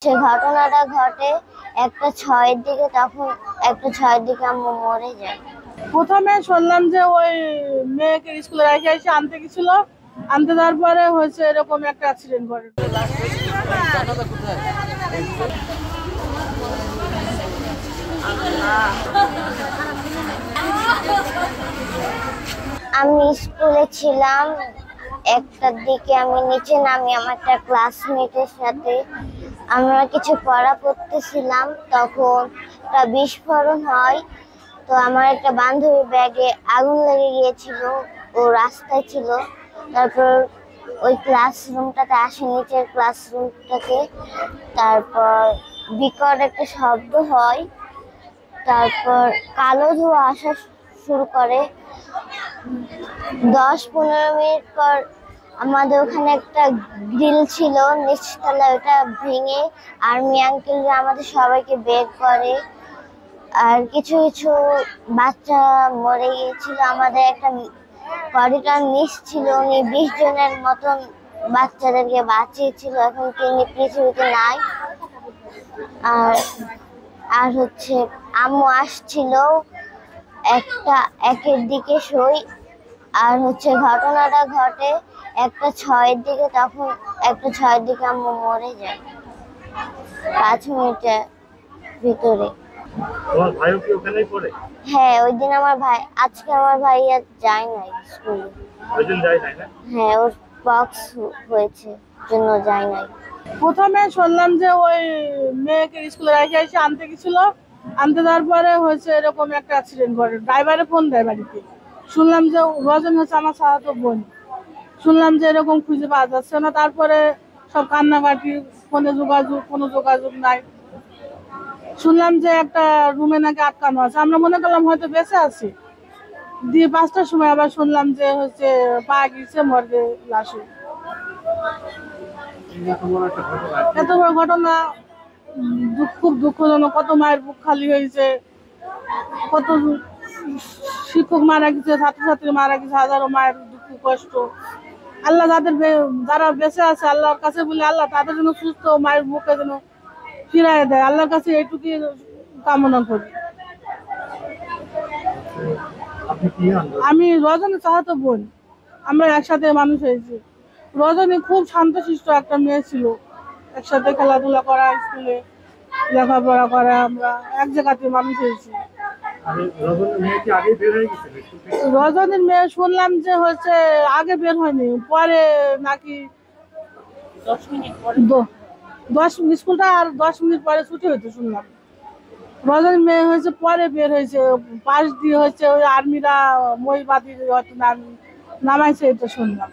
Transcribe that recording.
সে ঘটনাটা ঘটে একটা 6-এর দিকে, তখন একটা 6-এর দিকে আম্মু মরে যায়। প্রথমে শুনলাম যে ওই মেয়েকে স্কুলে রেখে এসে আনতে গেছিল, আনতে যাওয়ার পরে হয়েছে এরকম একটা অ্যাক্সিডেন্ট ঘটে। আমি স্কুলে ছিলাম, একটার দিকে আমি নিচে নামি আমার একটা ক্লাসমেটের সাথে। আমরা কিছু পড়া পড়তেছিলাম, তখন একটা বিস্ফোরণ হয়। তো আমার একটা বান্ধবীর ব্যাগে আগুন লেগে গিয়েছিল, ও রাস্তায় ছিল। তারপর ওই ক্লাসরুমটাতে আসে, নিচের ক্লাসরুমটাকে। তারপর বিকট একটা শব্দ হয়, তারপর কালো ধোঁয়া আসা শুরু করে। 10-15 মিনিট পর আমাদের ওখানে একটা গ্রিল ছিল নিচতলায়, ওটা ভেঙে আর্মি আঙ্কেলরা আমাদের সবাইকে বের করে। আর কিছু কিছু বাচ্চা মরে গিয়েছিল। আমাদের একটা করিডর মিস ছিল, উনি 20 জনের মতন বাচ্চাদেরকে বাঁচিয়েছিল। এখন তিনি পৃথিবীতে নাই। আর আর হচ্ছে আম্মু আসছিল একের দিকে সই। আর হচ্ছে ঘটনাটা ঘটে একটা 6-এর দিকে, তখন একটা 6-এর দিকে আম্মু মরে যায় 5 মিনিটের ভিতরে। তোমার ভাইও কি ওখানেই পড়ে? হ্যাঁ, ওই দিন আজকে আমার ভাই আর যায় নাই স্কুলে। ওই দিন যায় নাই না? হ্যাঁ, ওর পক্স হয়েছে, জন্য যায় নাই। প্রথমে শুনলাম যে ওই মেয়েকে স্কুলে রেখে এসে আনতে গেছিল, আনতে যাওয়ার পরে হয়েছে এরকম একটা অ্যাক্সিডেন্ট ঘটে। ড্রাইভারে ফোন দেয় বাড়িতে, শুনলাম যে রজন হচ্ছে আমার সাহাতো বোন। শুনলাম যে এরকম খুঁজে পাওয়া যাচ্ছে না। তারপরে সব কান্নাকাটি, ফোনে যোগাযোগ, কোনো যোগাযোগ নাই। শুনলাম যে একটা রুমে নাকি আটকানো আছে, আমরা মনে করলাম হয়তো বেঁচে আছে। দিয়ে 5টার সময় আবার শুনলাম যে হচ্ছে পাওয়া গেছে মর্গে লাশে। এত বড় ঘটনা, খুব দুঃখজনক। কত মায়ের বুক খালি হয়েছে, কত শিক্ষক মারা গেছে, ছাত্রছাত্রী মারা গেছে, হাজারো মায়ের দুঃখ কষ্ট। আল্লাহ যারা বেঁচে আছে আল্লাহর কাছে বলে, আল্লাহ তাদের জন্য সুস্থ মায়ের বুকে যেন ফিরাই দেয়, আল্লাহর কাছে এইটুকুই কামনা করি। আমি রজনী চাহাতো বোন, আমরা একসাথে মানুষ হয়েছি। রজনী খুব শান্তশিষ্ট একটা মেয়ে ছিল, একসাথে খেলাধুলা করা, স্কুলে লেখাপড়া করা, আমরা এক জায়গাতে মানুষ হয়েছি। রজনীর মেয়ে শুনলাম যে হচ্ছে আগে বের হয়নি, পরে নাকি 10 স্কুলটা আর 10 মিনিট পরে ছুটি হইতো শুনলাম। রজনীর মেয়ে হয়েছে পরে বের হয়েছে, পাশ দিয়ে হচ্ছে ওই আর্মিরা মই বাদি হয়তো নামাইছে, এটা শুনলাম।